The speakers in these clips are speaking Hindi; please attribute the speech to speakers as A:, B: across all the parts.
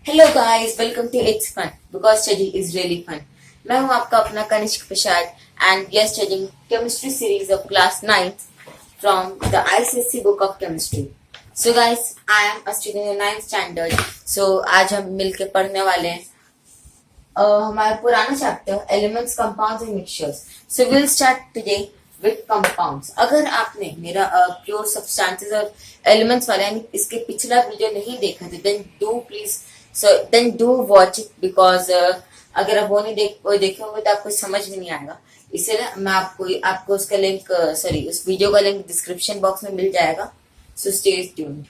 A: Hello guys, welcome to it's fun because study is really fun. मैं हूं आपका अपना Kanishk Prasad and we are studying chemistry series of class 9th from the ICSC book of chemistry. So guys, I am a student in 9th standard. So आज हम मिलके पढ़ने वाले हैं हमारा पुराना chapter elements, compounds and mixtures. So will start today with compounds. अगर आपने मेरा प्योर सब्सटेंसेस और एलिमेंट्स वाला यानी इसके पिछला वीडियो नहीं देखा था then do watch it because अगर आप वो नहीं देखे होंगे तो आपको समझ में नहीं आएगा। इसलिए मैं आपको उसका लिंक उस वीडियो का लिंक डिस्क्रिप्शन बॉक्स में मिल जाएगा। So stay tuned.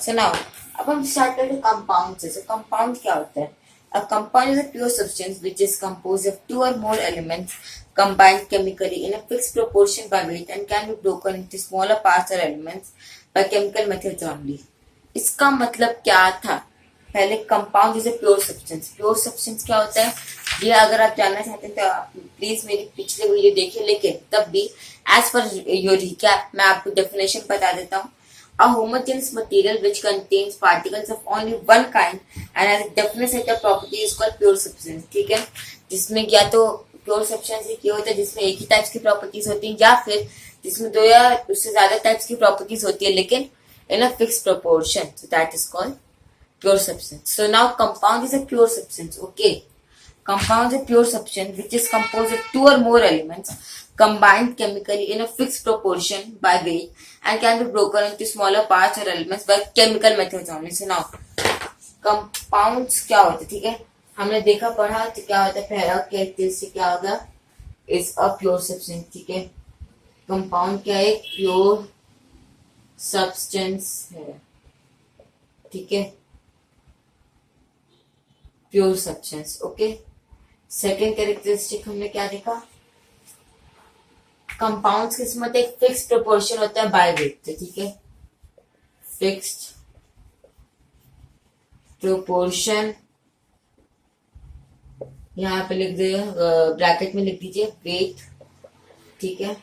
A: So now अब हम स्टार्ट करते हैं कंपाउंड से। सो कंपाउंड क्या होता है? A compound is a pure substance which is composed of two or more elements combined chemically in a fixed proportion by weight and can be broken into smaller parts or elements by chemical methods only. इसका मतलब क्या था? पहले compound is a pure substance. Pure substance क्या होता है ये अगर आप जानना चाहते हैं तो आप प्लीज मेरी पिछले वीडियो देखिए, लेकिन तब भी एज पर योर रिकैप मैं आपको डेफिनेशन बता देता हूँ। A homogeneous material which contains particles of only one kind and has a definite set of properties is called pure substance। ठीक है, जिसमें या तो प्योर सब्सटेंस ये होता है जिसमें एक ही टाइप्स की प्रॉपर्टीज होती हैं या फिर जिसमें दो या उससे ज्यादा टाइप्स की प्रॉपर्टीज होती है लेकिन in a fixed proportion, so that is called pure substance। So now compound is a pure substance। Okay, compound is a pure substance which is composed of two or more elements combined chemically in a fixed proportion by weight and can be broken into smaller parts or elements by chemical methods only। So now compounds क्या होते हैं? ठीक है, हमने देखा पढ़ा तो क्या होता है, पहला कैरेक्टरिस्टिक क्या होगा, इज अ प्योर सब्सटेंस। ठीक है, कंपाउंड क्या है? प्योर सब्सटेंस है। ठीक है, pure substance. Okay, second characteristic हमने क्या देखा, कंपाउंड्स किस्मत एक फिक्स प्रोपोर्शन होता है बाय वेट। ठीक है, फिक्स्ड प्रोपोर्शन यहाँ पे लिख दे, ब्रैकेट में लिख दीजिए वेट। ठीक है,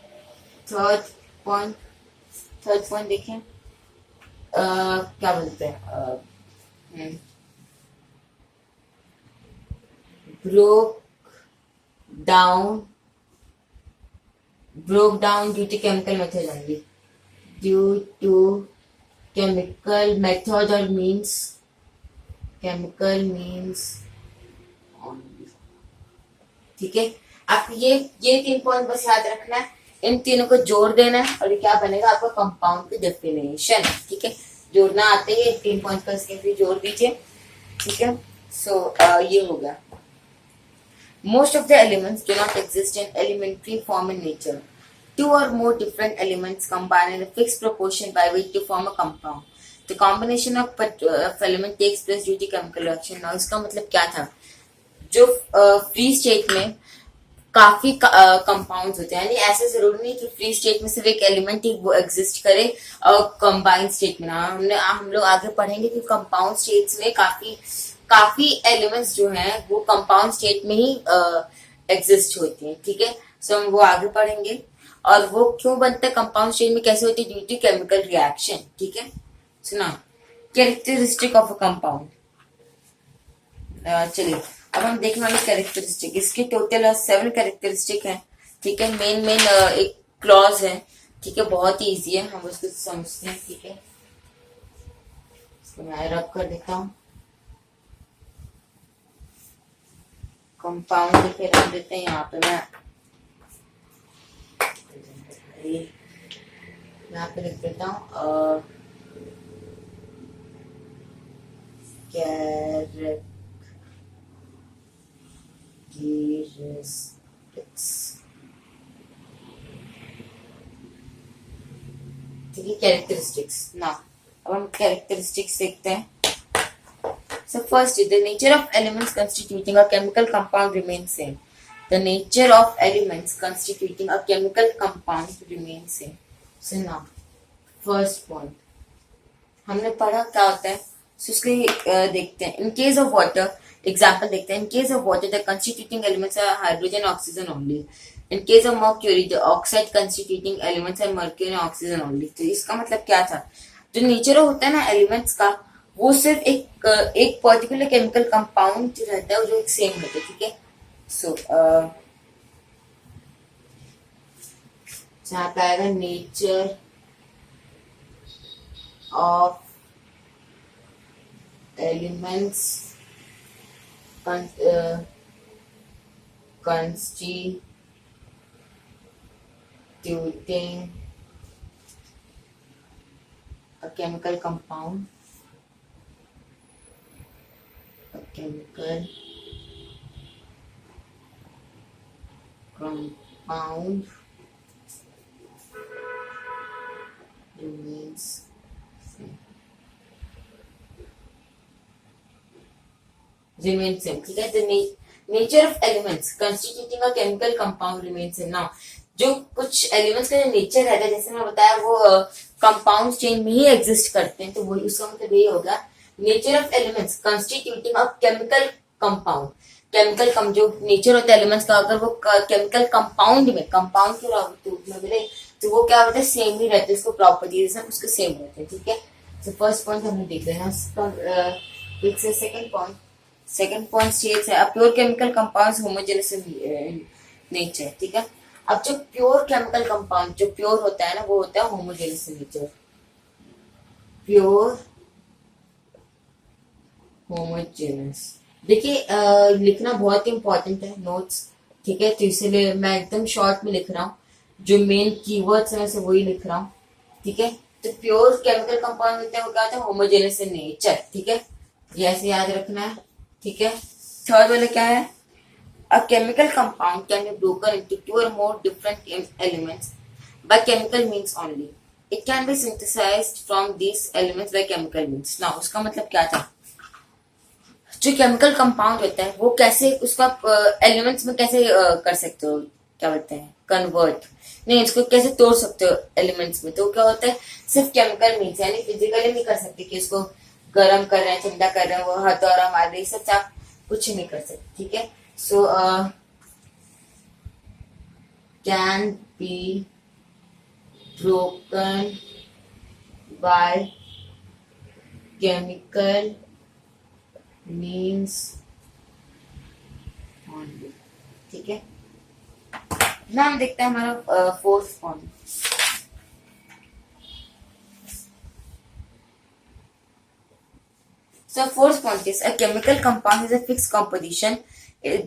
A: थर्ड पॉइंट देखें, क्या बोलते हैं, broke down due to chemical method only। due to chemical method or means only। ठीक है, आप ये 3 पॉइंट बस याद रखना है, इन तीनों को जोड़ देना है और ये क्या बनेगा आपका कंपाउंड की डेफिनेशन। ठीक है, जोड़ना आते ही 3 पॉइंट पर इसके भी जोड़ दीजिए। ठीक है, सो ये हो गया। Most of the elements do not exist in elementary form in nature. Two or more different elements combine in a fixed proportion by weight to form a compound. The combination of element takes place due to chemical reaction। Now इसका मतलब क्या था, जो फ्री स्टेट में काफी कंपाउंड्स होते हैं, यानी ऐसे जरूरी नहीं कि फ्री स्टेट में सिर्फ एक एलिमेंट ही वो एग्जिस्ट करे और कंबाइंड स्टेट में ना। हम लोग आगे पढ़ेंगे कि कंपाउंड स्टेट्स में काफी एलिमेंट्स जो हैं वो कंपाउंड स्टेट में ही एग्जिस्ट होती हैं। ठीक है, सो हम वो आगे पढ़ेंगे और वो क्यों बनता है कंपाउंड स्टेट में, कैसे होती है, ड्यू टू केमिकल रिएक्शन। ठीक है, सुना कैरेक्टरिस्टिक ऑफ अ कंपाउंड। चलिए अब हम देखने वाले कैरेक्टरिस्टिक, इसके टोटल 7 कैरेक्टरिस्टिक हैं। ठीक है, मेन एक क्लॉज है। ठीक है, बहुत ही इजी है, हम उसको समझते हैं। ठीक है, इसको मैं रब कर देता हूँ, कंपाउंड फिर हम देते हैं यहाँ पे, मैं यहाँ पे लिख देता हूँ ठीक है, कैरेक्टरिस्टिक्स। ना अब हम कैरेक्टरिस्टिक्स देखते हैं। So first, the nature of elements constituting a chemical compound remains same. The nature of elements constituting a chemical compound remains same. So now, first point, हमने पढ़ा क्या होता है, so उसके देखते हैं। In case of water, example देखते हैं। In case of water, the constituting elements are hydrogen, oxygen only. In case of mercury, the oxide constituting elements are mercury and oxygen only। तो इसका मतलब क्या था, जो नेचर होता है ना एलिमेंट्स का, वो सिर्फ एक पर्टिकुलर केमिकल कंपाउंड जो रहता है वो जो एक सेम रहता है, ठीक है। सो जहाँ पे आएगा nature of elements constituting a chemical compound, a chemical compound remains same, ठीक है। the nature of elements constituting a chemical compound remains same। now जो कुछ एलिमेंट्स का जो नेचर रहता है, जैसे मैं बताया, वो कंपाउंड चेन में ही एग्जिस्ट करते हैं, तो वही उसका मतलब ये होगा nature of elements constituting a chemical compound. Chemical कम जो नेचर होता है एलिमेंट्स का, अगर वो केमिकल कंपाउंड में कंपाउंड के रूप में मिले तो वो क्या होता है, सेम ही रहते हैं, उसको प्रॉपर्टीज सब उसके सेम रहते हैं, ठीक है। तो फर्स्ट पॉइंट हमने देख लेना। सेकंड पॉइंट स्टेट्स है प्योर केमिकल कंपाउंड्स होमोजेनस इन नेचर, ठीक है। अब जो प्योर केमिकल कंपाउंड जो प्योर होता है ना, वो होता है homogeneous in nature, pure homogeneous. देखिए लिखना बहुत ही इंपॉर्टेंट है नोट्स, ठीक है, तो इसलिए मैं एकदम शॉर्ट में लिख रहा हूँ, जो मेन कीवर्ड्स है मैं वही लिख रहा हूँ, ठीक है। तो प्योर केमिकल कंपाउंड होता है वो क्या होता है, होमोजेनस इन नेचर, ठीक है, ये ऐसे याद रखना है, ठीक है। थर्ड वाला क्या है, a chemical compound can be broken into two or more different elements by chemical means only. It can be synthesized from these elements by chemical means। now उसका मतलब क्या था, जो केमिकल कंपाउंड होता है वो कैसे उसका एलिमेंट्स में कैसे कर सकते हो, क्या बोलते हैं, कन्वर्ट, नहीं इसको कैसे तोड़ सकते हो एलिमेंट्स में, तो क्या होता है सिर्फ केमिकल मीन्स, यानी फिजिकली नहीं कर सकते कि इसको गर्म कर रहे हैं, ठंडा कर रहे हैं, वो हथौड़ा मार रहे, सब आप कुछ नहीं कर सकते, ठीक है। So can be broken by chemical means only, ठीक है। नाम देखते हैं हमारा fourth point. So fourth point is a chemical compound is a fixed composition,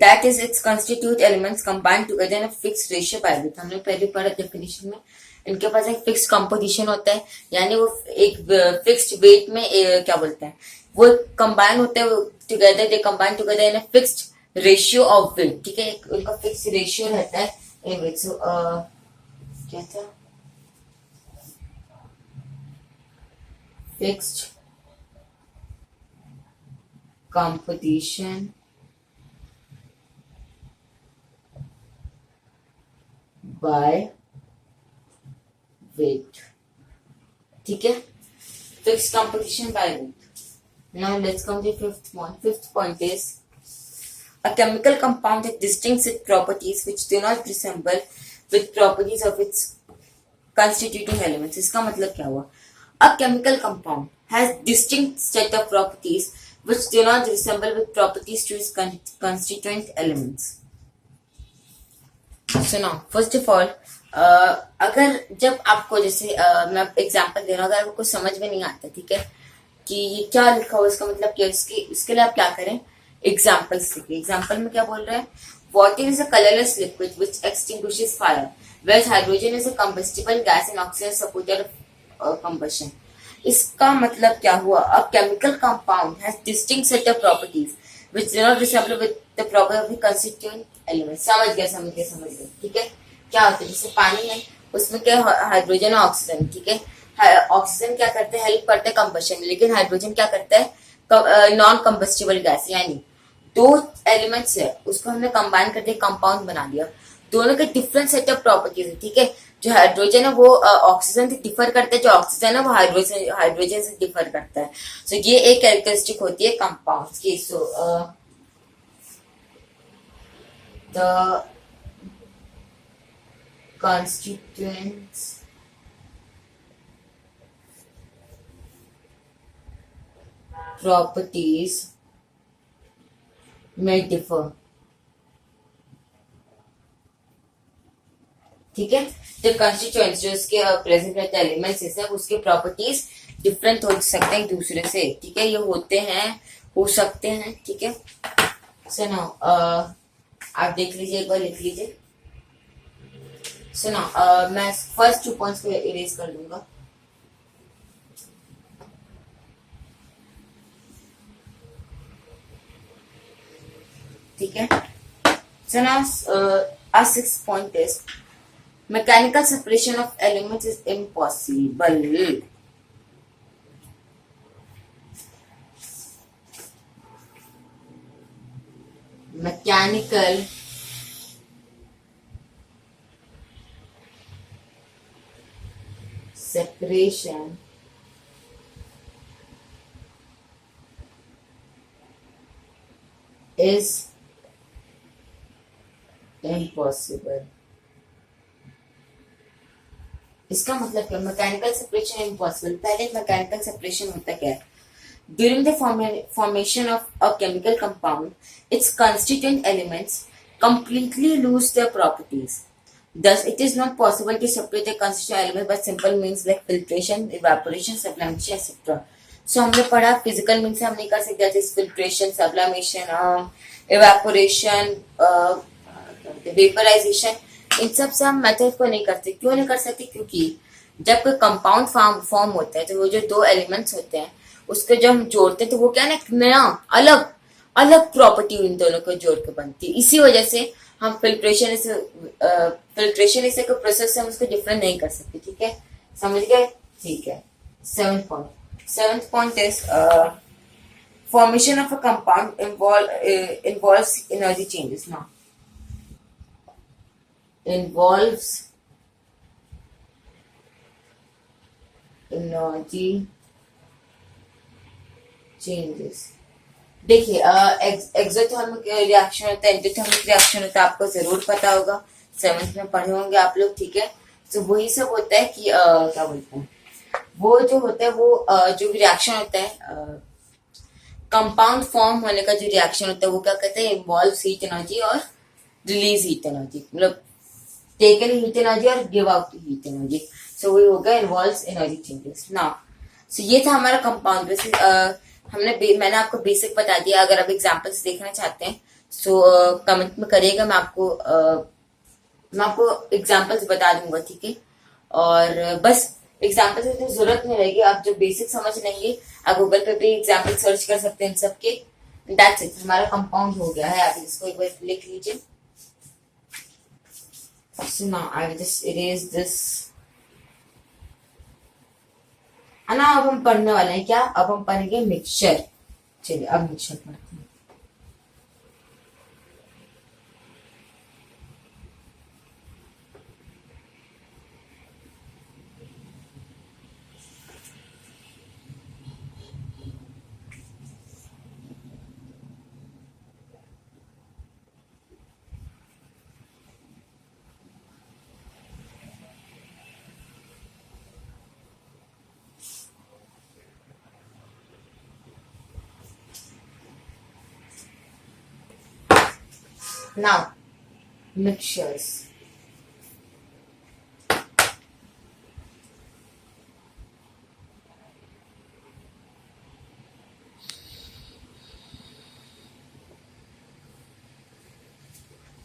A: that is its constituent elements combined together in a fixed ratio by weight। हमने पहले पढ़ा डेफिनेशन में, इनके पास एक फिक्स्ड कंपोजिशन होता है, यानी वो एक फिक्स्ड वेट में क्या बोलते हैं, वो कंबाइन होते हैं together, they combine together in a fixed ratio of weight, ठीक है, उनका फिक्स्ड रेशियो रहता है इन वेट। सो क्या था, फिक्स्ड composition by weight, ठीक है, fixed composition by weight। now let's come to fifth point। fifth point is a chemical compound that distinct its properties which do not resemble with properties of its constituting elements। इसका मतलब क्या हुआ, a chemical compound has distinct set of properties which do not resemble with properties to its constituent elements। So now, first of all, अगर जब आपको जैसे मैं एग्जांपल दे रहा हूँ, अगर आपको समझ में नहीं आता, ठीक है, कि ये क्या लिखा हुआ इसका मतलब क्या, इसके लिए आप क्या करें, एग्जाम्पल सीखिए। एग्जाम्पल में क्या बोल रहा है, water is a colourless liquid which extinguishes fire, where hydrogen is a combustible gas and oxygen supported combustion. इसका मतलब क्या हुआ, a chemical compound has distinct set of properties which do not resemble with the property of the constituent element. समझ गए, ठीक है। क्या होता है, जैसे पानी है उसमें क्या हाइड्रोजन और ऑक्सीजन, ठीक है, ऑक्सीजन क्या करते हैं, हेल्प करते हैं कंबशन में, लेकिन हाइड्रोजन क्या करता है, नॉन कंबस्टिबल गैस, यानी दो एलिमेंट्स है उसको हमने कंबाइन करके कंपाउंड बना दिया, दोनों के डिफरेंट सेट ऑफ प्रॉपर्टीज है, ठीक है। जो हाइड्रोजन है वो ऑक्सीजन से डिफर करता है, जो ऑक्सीजन है वो हाइड्रोजन से डिफर करता है। सो ये एक कैरेक्टरिस्टिक होती है कंपाउंड्स की। So the constituents properties may differ. ठीक है, जो कंस्टिट्यूएंट्स जो उसके प्रेजेंट रहते हैं एलिमेंट्स है उसके प्रॉपर्टीज डिफरेंट हो सकते हैं एक दूसरे से, ठीक है, ये होते हैं, हो सकते हैं, ठीक है। सुनो आप देख लीजिए, एक बार लिख लीजिए। सुनो मैं फर्स्ट 2 पॉइंट्स को इरेज कर दूंगा। ठीक है, सुनो our 6th point is mechanical separation of elements is impossible. Mechanical separation is impossible. इसका मतलब क्या, मैकेनिकल सेपरेशन इम्पॉसिबल। पहले मैकेनिकल सेपरेशन होता क्या है, during the formation of a chemical compound it's constituent elements completely lose their properties. Thus, it is not possible to separate the constituent elements by simple means like filtration, evaporation, sublimation, etc. So हमने पढ़ा फिजिकल मीन से हम नहीं कर सकते, जैसे फिल्ट्रेशन, सब्लिमेशन, एवापोरेशन, वेपराइजेशन, इन सब से हम मेथड को नहीं करते। क्यों नहीं कर सकते, क्योंकि जब कोई कंपाउंड फॉर्म होता है तो वो जो 2 एलिमेंट्स होते हैं उसको जब हम जोड़ते हैं तो वो क्या है ना, नया अलग अलग प्रॉपर्टी इन दोनों को जोड़ के बनती है। इसी वजह से हम फिल्ट्रेशन इसे को प्रोसेस से हम उसको डिफरेंट नहीं कर सकते। ठीक है, समझ गए? ठीक है। 7th point is formation of a compound involves energy changes. Now involves energy changes. देखिए एक्सोथर्मिक रिएक्शन होता है, एंडोथर्मिक रिएक्शन होता है, आपको जरूर पता होगा, 7th में पढ़े होंगे आप लोग। ठीक है, तो वही सब होता है कि क्या बोलते हैं, वो जो होता है वो जो रिएक्शन होता है कंपाउंड फॉर्म होने का जो रिएक्शन होता है वो क्या कहते हैं, इन्वॉल्व हीट एनर्जी और रिलीज हीट एनर्जी, मतलब टेक इन हीट एनर्जी और गिव आउट हीट एनर्जी। सो वही हो गया involves energy changes. Now so ये था हमारा कंपाउंड। वैसे मैंने आपको बेसिक बता दिया। अगर आप एग्जांपल्स देखना चाहते हैं सो कमेंट में करिएगा, मैं आपको एग्जांपल्स बता दूंगा। ठीक है, और बस एग्जांपल्स की तो जरूरत नहीं रहेगी, आप जो बेसिक समझ लेंगे आप गूगल पे भी एग्जांपल सर्च कर सकते हैं इन सबके। दैट्स इट, हमारा कंपाउंड हो गया है। आप इसको एक बार लिख लीजिए। So now I will just erase this. ना अब हम पढ़ने वाले हैं क्या, अब हम पढ़ेंगे मिक्सचर। चलिए अब मिक्सचर पढ़ते हैं। Now, mixtures.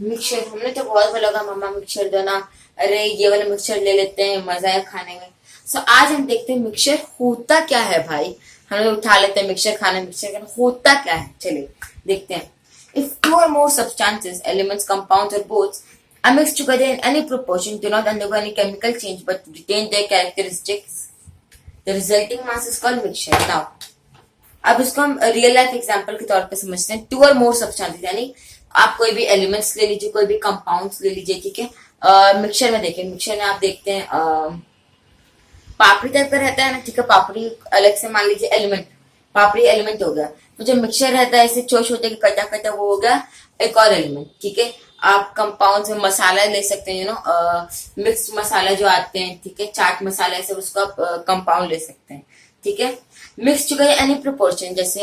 A: मिक्सचर हमने तो बहुत बार लगा मम्मा मिक्सचर दो ना, अरे ये वाला मिक्सचर ले लेते हैं, मजा है खाने में। सो आज हम देखते हैं मिक्सचर होता क्या है भाई। हम लोग उठा लेते हैं मिक्सचर खाना, मिक्सचर होता क्या है, चलिए देखते हैं। If 2 or more substances, elements, compounds, or both are mixed together in any proportion, do not undergo any chemical change but retain their characteristics, the resulting mass is called mixture. Now, अब इसको हम रियल लाइफ एग्जांपल के तौर पे समझते हैं। 2 or more substances यानी आप कोई भी एलिमेंट्स ले लीजिए, कोई भी कंपाउंड्स ले लीजिए। ठीक है, मिक्सचर में देखिए, मिक्सचर में आप देखते हैं पापड़ी टाइप का रहता है ना। ठीक है, पापड़ी अलग से मान लीजिए एलिमेंट, पापड़ी एलिमेंट हो गया। तो जो मिक्सचर रहता है ऐसे छोटे कटा कटा वो हो गया एक और एलिमेंट। ठीक है, आप कंपाउंड में मसाला ले सकते हैं, मिक्स मसाला जो आते हैं। ठीक है, चाट मसाला ऐसे उसको आप कंपाउंड ले सकते हैं। ठीक है, मिक्स शुगर एनी प्रोपोर्शन, जैसे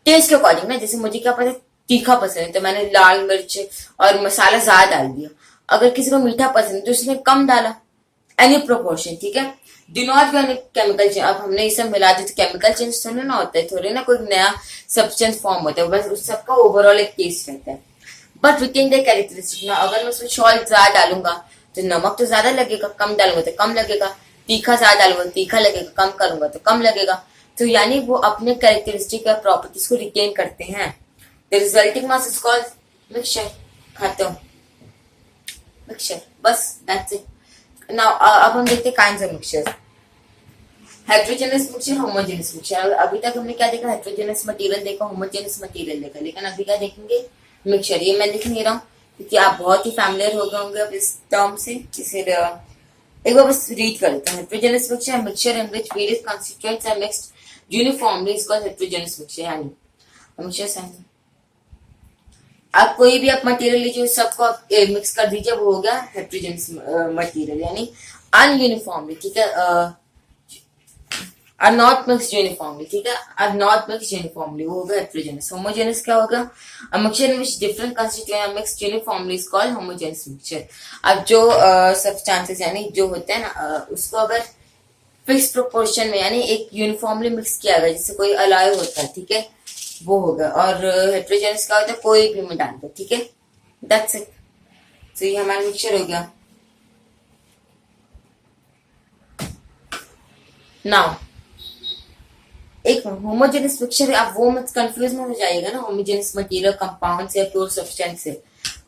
A: टेस्ट के अकॉर्डिंग ना, जैसे मुझे क्या पता है तीखा पसंद है तो मैंने लाल मिर्च और मसाला ज्यादा डाल दिया, अगर किसी को मीठा पसंद है तो उसने कम डाला, एनी प्रोपोर्शन, ठीक है। Do not be any chemical change, अब हमने इसे मिला दी तो केमिकल चेंज थोड़ी ना होता है, थोड़ी ना कोई नया सब्सटेंस फॉर्म होता है, बस उस सबका ओवरऑल एक टेस्ट रहता है। बट विटिंग द कैरेक्टरिस्टिक ना, अगर मैं उसमें सॉल्ट ज्यादा डालूंगा तो नमक तो ज्यादा लगेगा, कम डालूंगा तो कम लगेगा, तीखा ज्यादा डालूंगा तीखा लगेगा, कम करूंगा तो कम लगेगा। तो यानी वो अपने कैरेक्टरिस्टिक या प्रॉपर्टीज को रिटेन करते हैं। The resulting mass is called mixture. खाते हो मिक्सचर, बस दैट्स इट। नाउ अब हम देखते हैं kinds of mixtures. Heterogeneous mixture, homogeneous mixture. अभी तक हमने क्या देखा, हेट्रोजेनस मटेरियल देखा, होमोजेनस मटेरियल देखा, लेकिन अभी क्या देखेंगे, मिक्सचर। ये मैं लिख नहीं रहा हूँ क्योंकि आप बहुत ही फैमिलियर हो गए होंगे अब इस टर्म से, इसे एक बार बस रीड कर लेते हैं। Heterogeneous mixture, mixture in which various constituents are mixed uniformly is called heterogeneous mixture. यानी मिक्सचर, आप कोई भी आप मटेरियल लीजिए सबको आप मिक्स कर दीजिए, वो हो गया हेट्रोजेनस मटेरियल, यानी अनयूनिफॉर्मली, ठीक है। आर नॉट मिक्स्ड यूनिफॉर्मली, ठीक है, आर नॉट मिक्स्ड यूनिफॉर्मली, वो होगा हेट्रोजेनस। होमोजेनस क्या होगा, a mixture in which different constituents are mixed uniformly is called homogeneous mixture. अब जो सब्सटेंसेस यानी जो होते हैं ना, उसको अगर फिक्स प्रोपोर्शन में यानी एक यूनिफॉर्मली मिक्स किया गया, जैसे कोई अलाय होता है, ठीक है, वो होगा। और हेट्रोजेनस क्या होता है, कोई भी में डाल दो, ठीक है, दैट्स इट। तो ये हमारा मिक्सचर हो गया। नाउ एक होमोजेनस मिक्सचर, आप वो मत कंफ्यूज में हो जाएगा ना, होमोजेनस मटेरियल कंपाउंड से या प्योर सब्सटेंस से।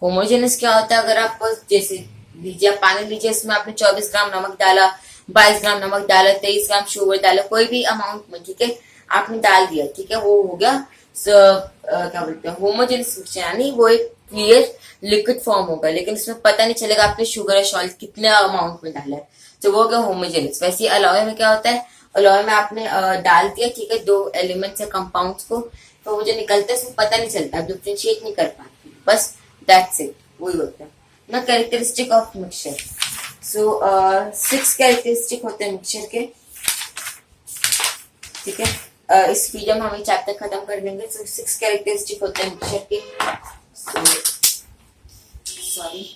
A: होमोजेनस क्या होता है, अगर आप जैसे लीजिए, आप पानी लीजिए, इसमें आपने 24 ग्राम नमक डाला, 22 ग्राम नमक डाला, 23 ग्राम शुगर डाला, कोई भी अमाउंट में, ठीक है, आपने डाल दिया, ठीक है, वो हो गया क्या बोलते हैं होमोजेनस मिक्सचर, यानी वो एक क्लियर लिक्विड फॉर्म होगा, लेकिन उसमें पता नहीं चलेगा आपने शुगर और सॉल्ट कितने अमाउंट में डाला है, तो वो हो गया होमोजेनस। वैसे अलॉय में क्या होता है, अलॉय में आपने डाल दिया, ठीक है, दो एलिमेंट्स या कंपाउंड्स को, तो वो जो निकलता है उसमें पता नहीं चलता, आप डिफ्रेंशिएट नहीं कर पाते, बस दैट्स इट, वही होता है ना। Characteristic of mixture, so 6 characteristic होते हैं मिक्सचर के, ठीक है। इस वीडियो में हम ये चैप्टर खत्म कर देंगे। सो 6 कैरेक्टरिस्टिक होते हैं मिक्सचर के। सॉरी,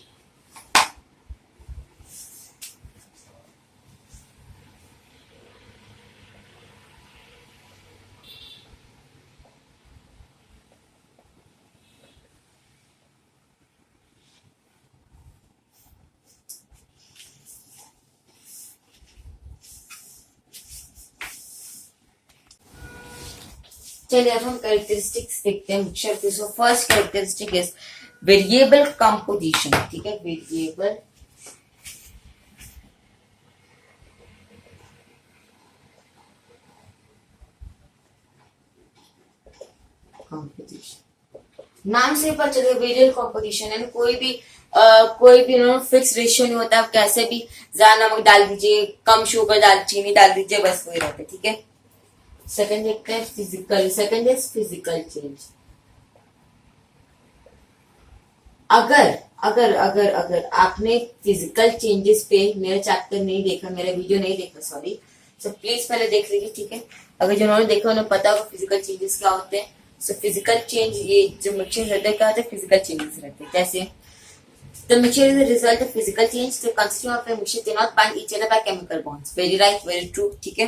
A: चलिए अब हम कैरेक्टरिस्टिक्स देखते हैं मिक्सचर की। So first characteristic is variable composition, ठीक है, वेरिएबल कंपोजिशन। नाम से पता चलेगा वेरिएबल कंपोजिशन, यानी कोई भी फिक्स रेशियो नहीं होता, आप कैसे भी ज्यादा नमक डाल दीजिए, कम शुगर डाल, चीनी डाल दीजिए, बस वही रहता है, ठीक है। सेकंड देखते हैं physical, second is physical change. अगर अगर अगर अगर आपने फिजिकल चेंजेस पे मेरा चैप्टर नहीं देखा, मेरा वीडियो नहीं देखा, सॉरी, सो प्लीज पहले देख लीजिए, ठीक है। अगर जिन्होंने देखा उन्हें पता होगा फिजिकल चेंजेस क्या होते हैं। सो फिजिकल चेंज, ये जो मिक्सचर रहता है क्या होता है, फिजिकल चेंजेस रहते हैं। जैसे the mixture is a result of physical change, the constituent of a mixture cannot bind each other by chemical bonds, very right, very true, ठीक है।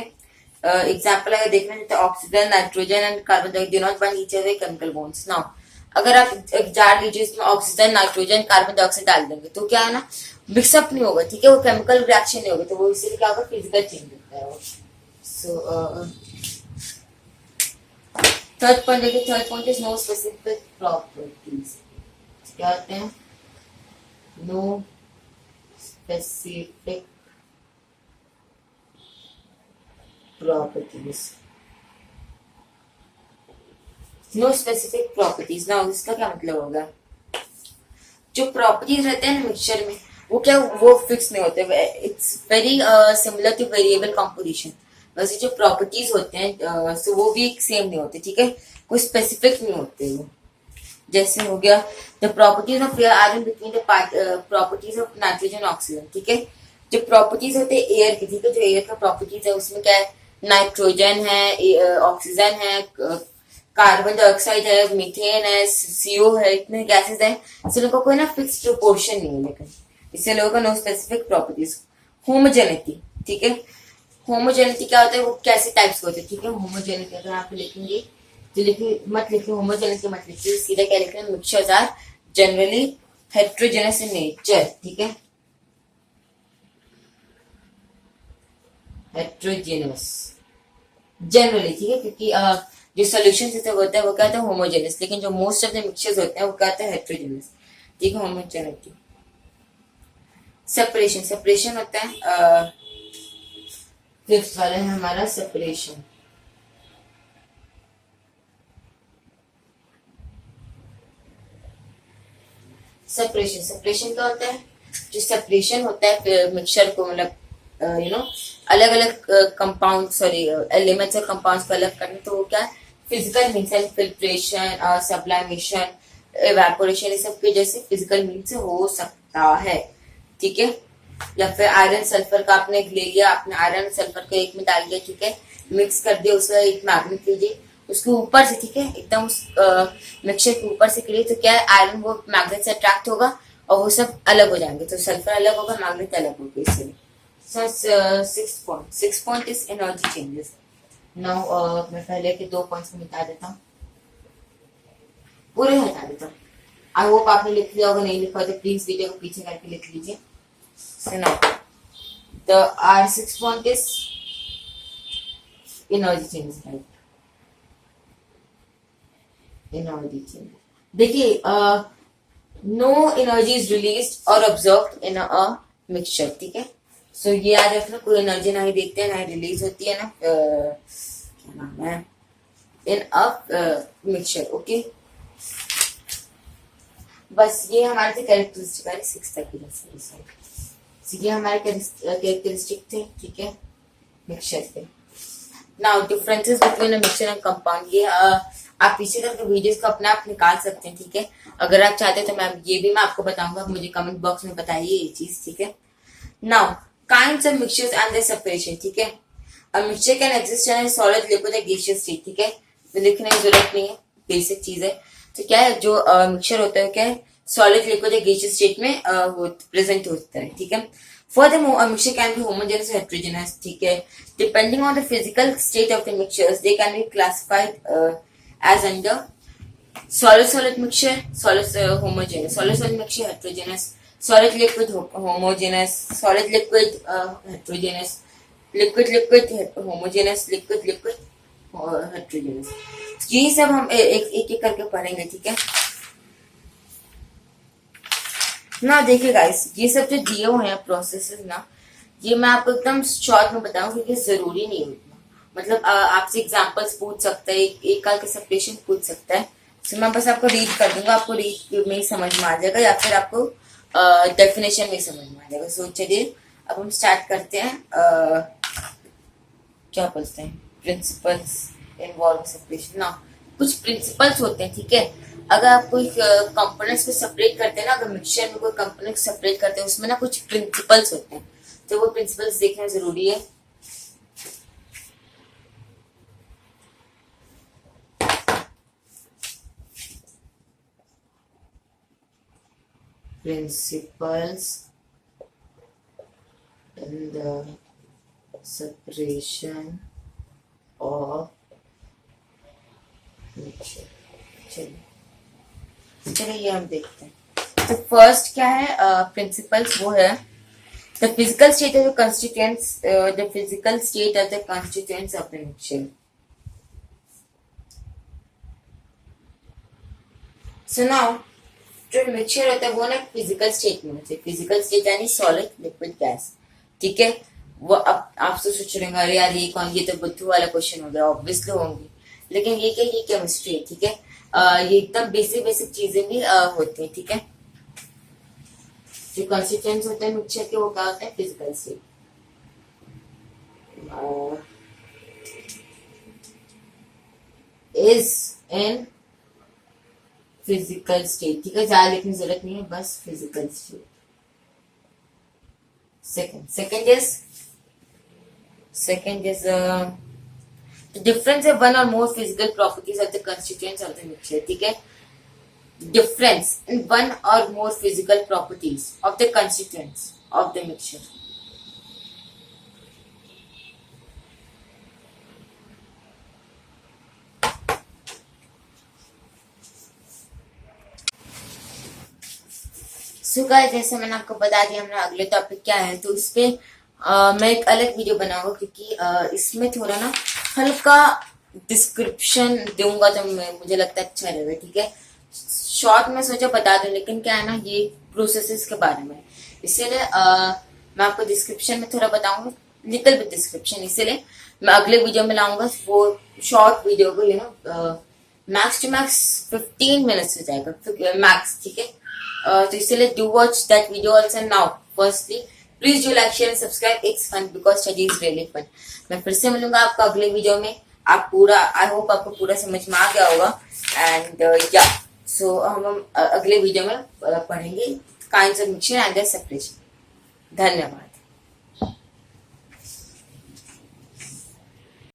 A: एग्जाम्पल अगर देखना है तो oxygen, nitrogen and carbon dioxide do not bind each other by chemical bonds। Now अगर आप एक जार लीजिए, इसमें ऑक्सीजन, नाइट्रोजन, कार्बन डाइऑक्साइड डाल देंगे तो क्या है ना, मिक्सअप नहीं होगा, ठीक है, वो केमिकल रिएक्शन नहीं होगा, तो वो इसीलिए क्या होगा, फिजिकल चेंज होता है वो। सो थर्ड पॉइंट देखिए, third point is no specific properties. क्या होते हैं, no specific properties, no specific properties। ना इसका क्या मतलब होगा, जो प्रॉपर्टीज रहते हैं ना मिक्सचर में, वो क्या, वो फिक्स नहीं होते, it's very similar two variable composition. वैसे जो प्रॉपर्टीज होते हैं सो वो भी सेम नहीं होते, ठीक है, कोई स्पेसिफिक नहीं होते वो। जैसे हो गया the properties of air are in between the properties of nitrogen oxygen, ठीक है। जो प्रॉपर्टीज होते हैं एयर की, ठीक है, जो एयर का प्रॉपर्टीज है उसमें क्या है, नाइट्रोजन है, ऑक्सीजन है, कार्बन डाइऑक्साइड है, मीथेन है, सीओ है, इतने गैसेस हैं, इससे लोगों का कोई ना फिक्स प्रोपोर्शन नहीं है, लेकिन इससे लोगों का नो स्पेसिफिक प्रॉपर्टीज। होमोजेनिटी, ठीक है, होमोजेनिटी क्या होता है, वो कैसे टाइप्स के होते हैं, ठीक है। होमोजेनिटी अगर आप लिखेंगे तो लिखिए, मत लिखिए होमोजेनिटी, मत लिखिए, सीधा क्या लिखना है, mixtures are generally heterogeneous in nature, ठीक है, हेट्रोजेनस जनरली, ठीक है, क्योंकि जो सोल्यूशन होता है वो क्या होता है, होमोजेनस, लेकिन जो मोस्ट ऑफ द मिक्सचर्स होते हैं वो क्या होता है, हेट्रोजेनस, ठीक है। होमोजेनिटी। सेपरेशन, सेपरेशन होता है, फिफ्थ वाला है हमारा सेपरेशन। सेपरेशन, सेपरेशन क्या होता है, जो सेपरेशन होता है मिक्सचर को, मतलब अलग अलग कंपाउंड, सॉरी एलिमेंट्स और कंपाउंड्स को अलग करना, तो वो क्या फिजिकल मीन्स है, फिल्ट्रेशन, सब्लाइमेशन, एवेपोरेशन, ये सब के जैसे फिजिकल मीन्स से हो सकता है, ठीक है। या फिर आयरन सल्फर का आपने ले लिया, आपने आयरन सल्फर को एक में डाल दिया, ठीक है, मिक्स कर दिया, उसका एक मैग्नेट लीजिए, उसके ऊपर से, ठीक है, एकदम उस मिक्सचर के ऊपर से करिए, तो क्या है, आयरन वो मैग्नेट से अट्रैक्ट होगा और वो सब अलग हो जाएंगे, तो सल्फर अलग होगा, मैग्नेट अलग होगा, इसलिए। So, sixth point is energy changes. Now, मैं पहले के 2 पॉइंट्स को मिटा देता हूँ, पूरे हटा देता हूँ। आई होप आपने लिख लिया होगा, नहीं लिखा तो प्लीज वीडियो को पीछे करके लिख लीजिए। So now, the our sixth point is energy changes, right? Energy changes. देखिए, no energy is released or absorbed in a mixture, ठीक है। सो ये याद रखना, कोई एनर्जी ना ही देखते हैं ना ही रिलीज होती है, ना क्या नाम है, इन अ मिक्सचर, ओके। बस ये हमारे थे कैरेक्टरिस्टिक वाले 6 तक की, ये हमारे कैरेक्टरिस्टिक थे, ठीक है, मिक्सचर के। Now differences between a mixture and compound, ये आप पीछे तक वीडियोस को अपने आप निकाल सकते हैं, ठीक है। अगर आप चाहते हैं तो मैं आपको बताऊंगा, मुझे कमेंट बॉक्स में बताइए ये चीज, ठीक है। Now kinds of mixtures and their separation, ठीक है। A mixture can exist in a solid, liquid or gaseous state, ठीक है, तो लिखने की जरूरत नहीं है, बेसिक चीज है। तो क्या है, जो मिक्सचर होता है क्या है, सॉलिड, लिक्विड या गैसियस स्टेट में प्रेजेंट होता है, ठीक है। Furthermore, a mixture can be homogeneous or heterogeneous, ठीक है। Depending on the physical state of the mixtures, they can be classified as under solid mixture, solid homogeneous, solid mixture heterogeneous, solid liquid homogeneous, solid liquid heterogeneous, liquid homogeneous, liquid heterogeneous। ये सब हम एक करके पढ़ेंगे, ठीक है ना। देखिए गाइस, ये सब जो दिए हुए हैं प्रोसेसेस ना, ये मैं आपको एकदम शॉर्ट में बताऊं, क्योंकि जरूरी नहीं है, मतलब आपसे एग्जांपल्स पूछ सकता है, एक काल का सेपरेशन पूछ सकता है, तो मैं बस आपको रीड कर दूंगा, आपको रीड में ही समझ में आ जाएगा, या फिर आपको डेफिनेशन में समझ में आ जाएगा। सो चलिए अब हम स्टार्ट करते हैं, क्या बोलते हैं, प्रिंसिपल्स इन्वॉल्व सेपरेशन ना। कुछ प्रिंसिपल्स होते हैं, ठीक है। अगर आप कोई कंपोनेंट्स को सेपरेट करते हैं ना, अगर मिक्सचर में कोई कंपोनेंट सेपरेट करते हैं, उसमें ना कुछ प्रिंसिपल्स होते हैं, तो वो प्रिंसिपल्स देखना जरूरी है। Principles in the separation of mixture। चलिए ये हम देखते हैं। तो फर्स्ट क्या है, प्रिंसिपल्स, वो है the physical state of the constituents, the physical state of the constituents of the mixture. So now जो मिक्सचर होता है वो ना फिजिकल स्टेट में होता है, फिजिकल स्टेट यानी सॉलिड, लिक्विड, गैस, ठीक है। वो अब आप तो सोच रहे अरे यार ये कौन, ये तो बुद्धू वाला क्वेश्चन हो गया, ऑब्वियसली होंगे, लेकिन ये क्या, ये केमिस्ट्री है, ठीक है। ये एकदम बेसिक चीजें भी होती हैं, ठीक है। जो कॉन्स्टिट्यूएंट्स होते हैं मिक्सचर के, वो क्या होता है, physical state. Is in physical state, ठीक है, ज्यादा लिखने की जरूरत नहीं है, बस physical state. Second is The difference of one or more physical properties of the constituents of the mixture. ठीक है, difference in one or more physical properties of the constituents of the mixture. So guys, जैसे मैंने आपको बता दिया हमारा अगले टॉपिक क्या है, तो इस पे मैं एक अलग वीडियो बनाऊंगा, क्योंकि इसमें थोड़ा ना हल्का डिस्क्रिप्शन दूंगा तो मुझे लगता है अच्छा रहेगा। ठीक है, शॉर्ट में सोचा बता दूं, लेकिन क्या है ना, ये प्रोसेसेस के बारे में, इसीलिए मैं आपको डिस्क्रिप्शन में थोड़ा बताऊंगा, लिटिल बिट डिस्क्रिप्शन। इसीलिए मैं अगले वीडियो में लाऊंगा वो शॉर्ट वीडियो को, मैक्स टू मैक्स 15 मिनट्स हो जाएगा मैक्स। ठीक है, तो इसीलिए do watch that video also now. Firstly please do like share and subscribe, it's fun because study is really fun. मैं फिर से मिलूंगा आपको अगले वीडियो में। आप पूरा, आई होप आपको पूरा समझ में आ गया होगा। एंड या सो हम अगले वीडियो में पढ़ेंगे kinds of mixture and their separation. धन्यवाद।